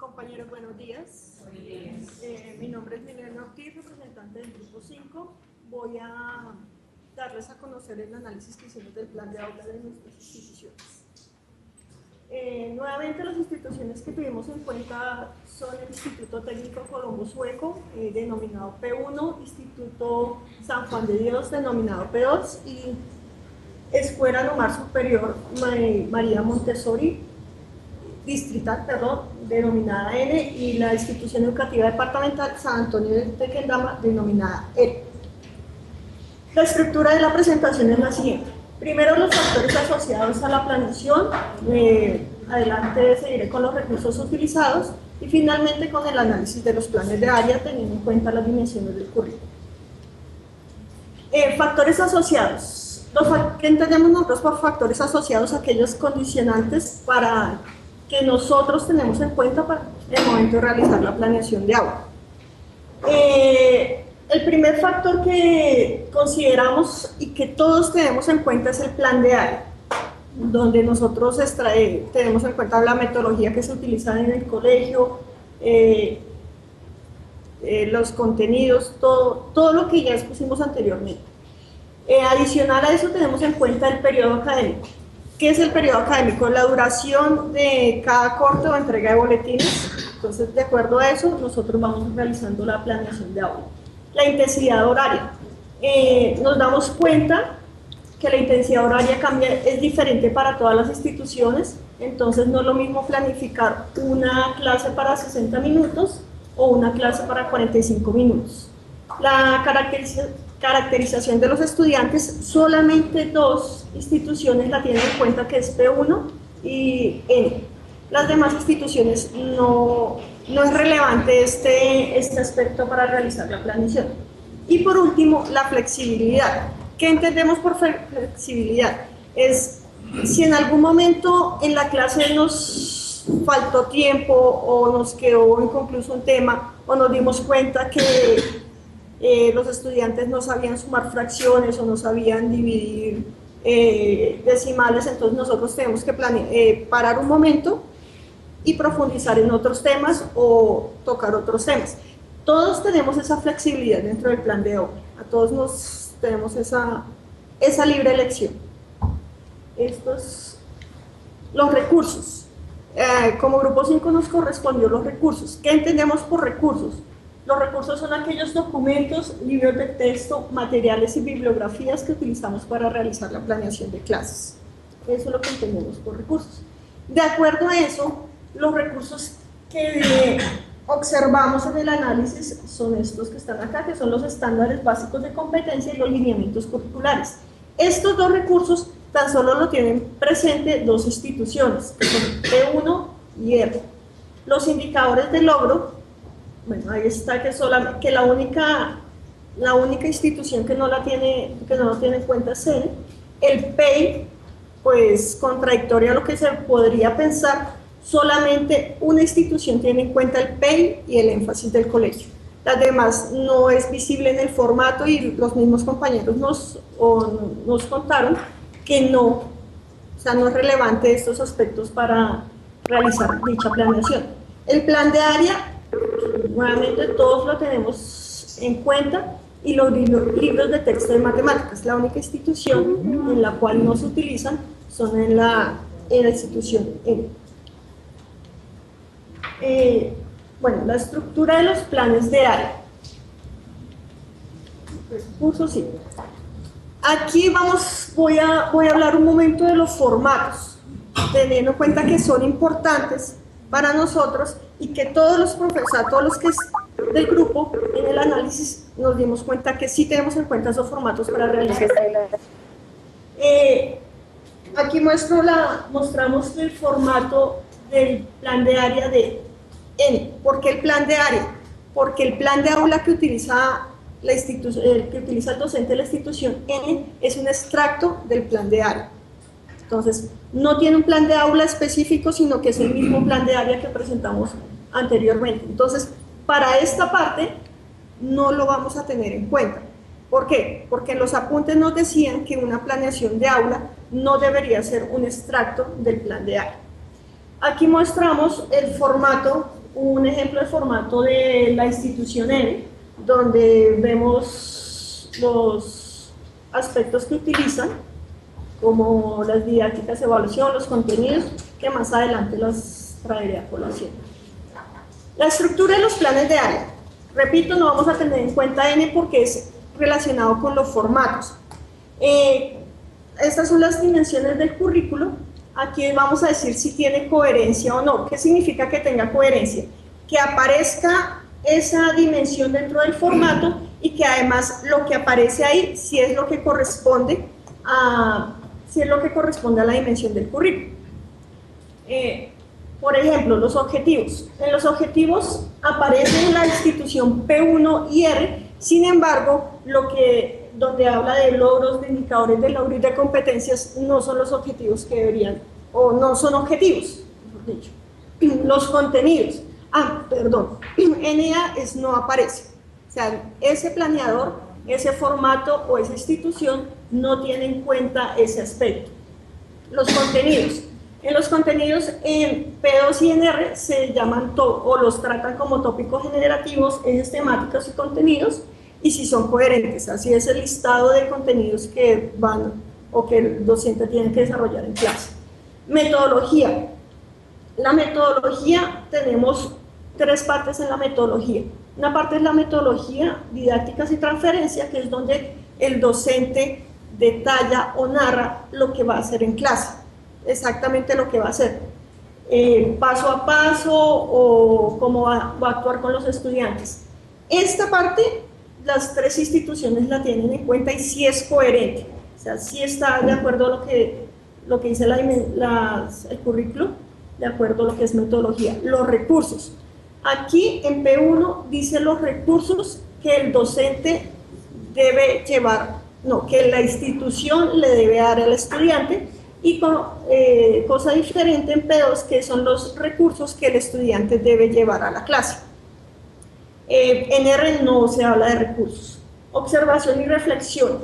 Compañeros, buenos días. Mi nombre es Milena Ortiz, representante del Grupo 5. Voy a darles a conocer el análisis que hicimos del plan de aula de nuestras instituciones. Nuevamente, las instituciones que tuvimos en cuenta son el Instituto Técnico Colombo Sueco, denominado P1, Instituto San Juan de Dios, denominado P2, y Escuela Normal Superior María Montessori, distrital, denominada N, y la institución educativa departamental San Antonio de Tequendama, denominada L. La estructura de la presentación es la siguiente. Primero, los factores asociados a la planeación, adelante seguiré con los recursos utilizados y finalmente con el análisis de los planes de área teniendo en cuenta las dimensiones del currículo. Factores asociados. ¿Qué entendemos nosotros por factores asociados? Aquellos condicionantes para que nosotros tenemos en cuenta para el momento de realizar la planeación de aula. El primer factor que consideramos y que todos tenemos en cuenta es el plan de área, donde nosotros tenemos en cuenta la metodología que se utiliza en el colegio, los contenidos, todo lo que ya expusimos anteriormente. Adicional a eso tenemos en cuenta el periodo académico. ¿Qué es el periodo académico? La duración de cada corte o entrega de boletines. Entonces, de acuerdo a eso, nosotros vamos realizando la planeación de aula. La intensidad horaria. Nos damos cuenta que la intensidad horaria es diferente para todas las instituciones, entonces no es lo mismo planificar una clase para 60 minutos o una clase para 45 minutos. La caracterización de los estudiantes, solamente dos instituciones la tienen en cuenta, que es P1 y N. Las demás instituciones no es relevante este aspecto para realizar la planeación. Y por último, la flexibilidad. ¿Qué entendemos por flexibilidad? Es si en algún momento en la clase nos faltó tiempo o nos quedó inconcluso un tema o nos dimos cuenta que los estudiantes no sabían sumar fracciones o no sabían dividir decimales, entonces nosotros tenemos que parar un momento y profundizar en otros temas o tocar otros temas. Todos tenemos esa flexibilidad dentro del plan de aula, a todos tenemos esa libre elección. Los recursos. Como Grupo 5 nos correspondió los recursos. ¿Qué entendemos por recursos? Los recursos son aquellos documentos, libros de texto, materiales y bibliografías que utilizamos para realizar la planeación de clases. Eso es lo que entendemos por recursos. De acuerdo a eso, los recursos que observamos en el análisis son estos que están acá, que son los estándares básicos de competencia y los lineamientos curriculares. Estos dos recursos tan solo lo tienen presente dos instituciones, que son P1 y R. Los indicadores de logro, bueno, ahí está que la única institución que no lo tiene en cuenta es N. El PEI, pues contradictorio a lo que se podría pensar, solamente una institución tiene en cuenta el PEI y el énfasis del colegio. Las demás no es visible en el formato y los mismos compañeros nos contaron que no es relevante estos aspectos para realizar dicha planeación. El plan de área, nuevamente todos lo tenemos en cuenta, y los libros de texto de matemáticas. La única institución en la cual no se utilizan son en la institución N. Bueno, la estructura de los planes de área. Recursos, sí. Aquí voy a hablar un momento de los formatos, teniendo en cuenta que son importantes para nosotros y que todos los profesores, todos los que del grupo en el análisis nos dimos cuenta que sí tenemos en cuenta esos formatos para realizar. Aquí mostramos el formato del plan de área de N. ¿Por qué el plan de área? Porque el plan de aula que utiliza el docente de la institución N es un extracto del plan de área. Entonces, no tiene un plan de aula específico, sino que es el mismo plan de área que presentamos anteriormente. Entonces, para esta parte no lo vamos a tener en cuenta. ¿Por qué? Porque en los apuntes nos decían que una planeación de aula no debería ser un extracto del plan de área. Aquí mostramos el formato un ejemplo de formato de la institución N, donde vemos los aspectos que utilizan, como las didácticas de evaluación, los contenidos, que más adelante los traeré a colación. La estructura de los planes de área. Repito, no vamos a tener en cuenta N porque es relacionado con los formatos. Estas son las dimensiones del currículo. Aquí vamos a decir si tiene coherencia o no. ¿Qué significa que tenga coherencia? Que aparezca esa dimensión dentro del formato y que además lo que aparece ahí si es lo que corresponde a la dimensión del currículo. Por ejemplo, los objetivos. En los objetivos aparece la institución P1 y R, sin embargo, donde habla de logros, de indicadores de logro y de competencias, no son los objetivos que deberían, o no son objetivos, mejor dicho. Los contenidos. NA no aparece. O sea, ese planeador, ese formato o esa institución no tiene en cuenta ese aspecto. Los contenidos. En los contenidos en P2 y en R se llaman o los tratan como tópicos generativos, ejes temáticos y contenidos, y si son coherentes. Así es el listado de contenidos que van o que el docente tiene que desarrollar en clase. Metodología. La metodología, tenemos tres partes en la metodología. Una parte es la metodología didácticas y transferencia, que es donde el docente detalla o narra lo que va a hacer en clase, exactamente lo que va a hacer, paso a paso o cómo va a actuar con los estudiantes. Esta parte, las tres instituciones la tienen en cuenta y sí es coherente, o sea, sí está de acuerdo a lo que dice el currículo, de acuerdo a lo que es metodología. Los recursos. Aquí en P1 dice los recursos que el docente debe llevar, que la institución le debe dar al estudiante, y cosa diferente en P2, que son los recursos que el estudiante debe llevar a la clase. En R no se habla de recursos. Observación y reflexión.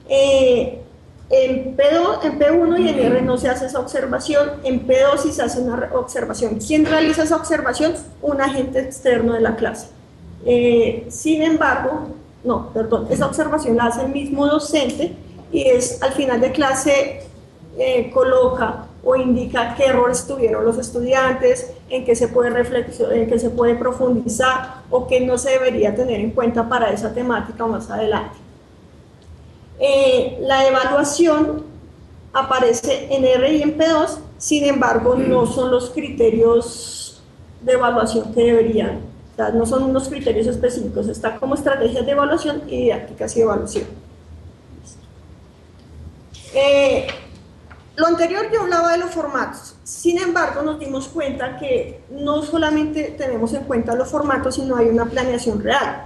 En P1 y en R no se hace esa observación, en P2 sí se hace una observación. ¿Quién realiza esa observación? Un agente externo de la clase. Sin embargo, esa observación la hace el mismo docente y es al final de clase coloca o indica qué errores tuvieron los estudiantes, en qué se puede en qué se puede profundizar o qué no se debería tener en cuenta para esa temática más adelante. La evaluación aparece en R y en P2, sin embargo no son los criterios de evaluación que deberían, o sea, no son unos criterios específicos, está como estrategias de evaluación y didácticas y evaluación. Lo anterior yo hablaba de los formatos, sin embargo nos dimos cuenta que no solamente tenemos en cuenta los formatos, sino hay una planeación real,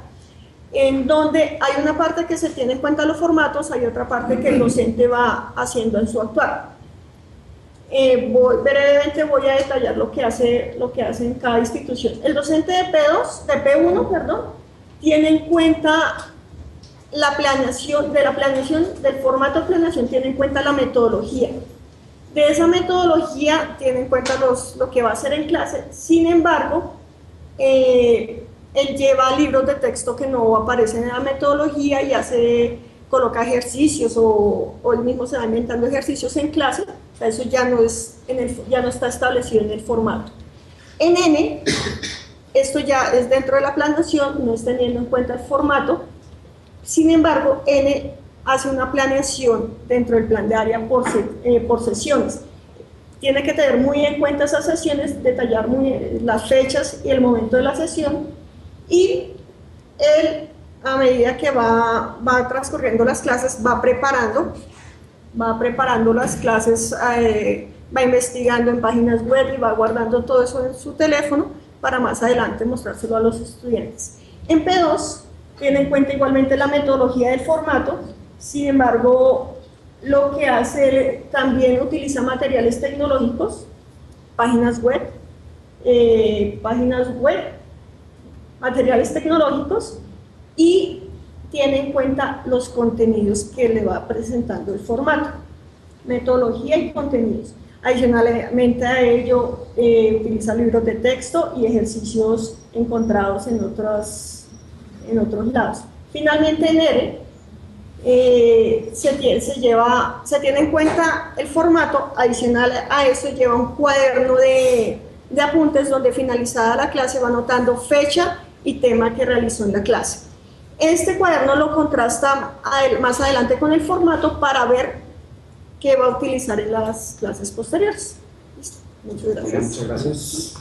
en donde hay una parte que se tiene en cuenta los formatos, hay otra parte que el docente va haciendo en su actuar. Brevemente voy a detallar lo que hace en cada institución. El docente de P1, tiene en cuenta la planeación, del formato de planeación tiene en cuenta la metodología. De esa metodología tiene en cuenta lo que va a hacer en clase, sin embargo, él lleva libros de texto que no aparecen en la metodología y coloca ejercicios o él mismo se va inventando ejercicios en clase, o sea, eso ya no está establecido en el formato. En N, esto ya es dentro de la planeación, no es teniendo en cuenta el formato, sin embargo, N hace una planeación dentro del plan de área por sesiones. Tiene que tener muy en cuenta esas sesiones, detallar muy las fechas y el momento de la sesión, y él, a medida que va transcurriendo las clases, va preparando las clases, va investigando en páginas web y va guardando todo eso en su teléfono para más adelante mostrárselo a los estudiantes. En P2 tiene en cuenta igualmente la metodología del formato, sin embargo, lo que hace también utiliza materiales tecnológicos, páginas web, materiales tecnológicos, y tiene en cuenta los contenidos que le va presentando el formato, metodología y contenidos. Adicionalmente a ello, utiliza libros de texto y ejercicios encontrados en otros lados. Finalmente, en ERE, se tiene en cuenta el formato. Adicional a eso, lleva un cuaderno de apuntes donde, finalizada la clase, va anotando fecha y tema que realizó en la clase. Este cuaderno lo contrasta más adelante con el formato para ver qué va a utilizar en las clases posteriores. ¿Listo? Muchas gracias. Muchas gracias.